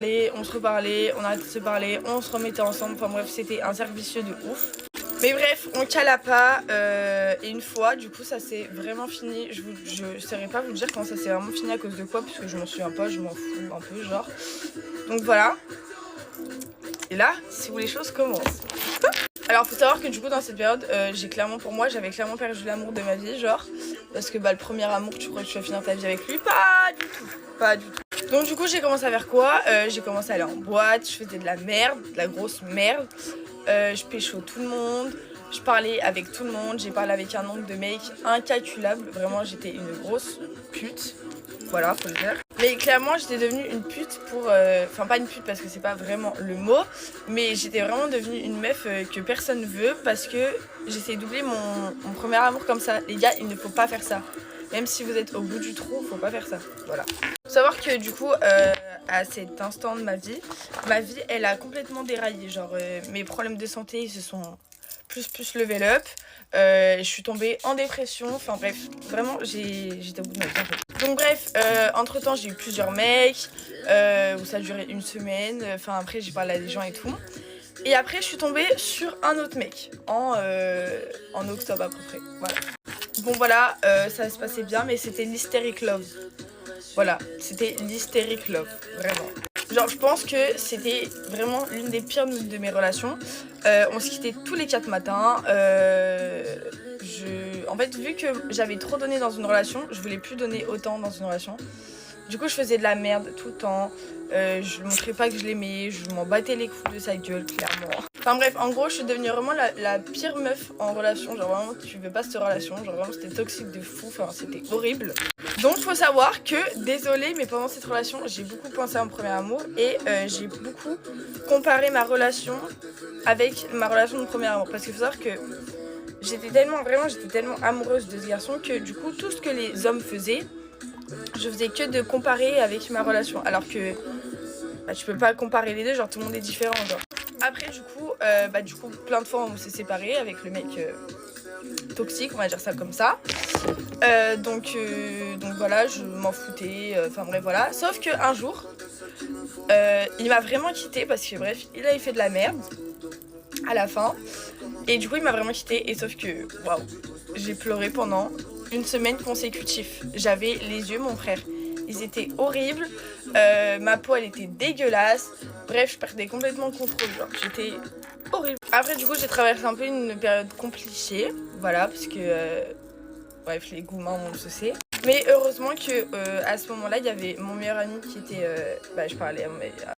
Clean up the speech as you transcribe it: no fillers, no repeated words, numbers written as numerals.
On se reparlait, on arrêtait de se parler, on se remettait ensemble, enfin bref c'était un cercle vicieux de ouf. Mais bref, on cala pas et une fois du coup ça s'est vraiment fini, je saurais pas vous dire quand ça s'est vraiment fini à cause de quoi parce que je m'en souviens pas, je m'en fous un peu genre. Donc voilà. Et là, c'est où les choses commencent. Alors faut savoir que du coup dans cette période, j'avais clairement perdu l'amour de ma vie genre. Parce que bah le premier amour tu crois que tu vas finir ta vie avec lui, pas du tout, pas du tout. Donc du coup j'ai commencé à faire quoi, j'ai commencé à aller en boîte, je faisais de la merde, de la grosse merde. Je pécho tout le monde, je parlais avec tout le monde, j'ai parlé avec un nombre de mecs incalculable. Vraiment j'étais une grosse pute, voilà faut le dire. Mais clairement j'étais devenue une pute pour, enfin pas une pute parce que c'est pas vraiment le mot, mais j'étais vraiment devenue une meuf que personne veut parce que j'essayais d'oublier mon premier amour comme ça. Les gars il ne faut pas faire ça. Même si vous êtes au bout du trou, faut pas faire ça, voilà. Faut savoir que du coup, à cet instant de ma vie elle a complètement déraillé. Genre mes problèmes de santé ils se sont plus level up. Je suis tombée en dépression, enfin bref, vraiment j'étais au bout de ma vie en fait. Donc bref, entre temps j'ai eu plusieurs mecs, où ça a duré une semaine, enfin après j'ai parlé à des gens et tout. Et après je suis tombée sur un autre mec, en octobre à peu près, voilà. Bon voilà, ça se passait bien mais c'était l'hysteric love. Voilà, c'était l'hysteric love, vraiment. Genre je pense que c'était vraiment l'une des pires de mes relations. On se quittait tous les 4 matins. En fait vu que j'avais trop donné dans une relation, je voulais plus donner autant dans une relation. Du coup je faisais de la merde tout le temps. Je montrais pas que je l'aimais, je m'en battais les couilles de sa gueule clairement. Enfin bref, en gros je suis devenue vraiment la pire meuf en relation. Genre vraiment tu veux pas cette relation, genre vraiment c'était toxique de fou, enfin c'était horrible. Donc faut savoir que, désolée mais pendant cette relation j'ai beaucoup pensé à mon premier amour et j'ai beaucoup comparé ma relation avec ma relation de premier amour. Parce qu'il faut savoir que j'étais tellement amoureuse de ce garçon que du coup tout ce que les hommes faisaient, je faisais que de comparer avec ma relation. Alors que bah, tu peux pas comparer les deux, genre tout le monde est différent genre. Après du coup plein de fois on s'est séparés avec le mec toxique, on va dire ça comme ça. Donc voilà, je m'en foutais, enfin bref voilà. Sauf qu'un jour, il m'a vraiment quitté parce que bref, il avait fait de la merde à la fin. Et du coup il m'a vraiment quitté et sauf que, waouh, j'ai pleuré pendant une semaine consécutive. J'avais les yeux, mon frère, ils étaient horribles, ma peau elle était dégueulasse. Bref, je perdais complètement le contrôle, genre j'étais horrible. Après du coup j'ai traversé un peu une période compliquée, voilà, parce que bref les gourmands on le sait. Mais heureusement que à ce moment là il y avait mon meilleur ami qui était, je parlais à mon meilleur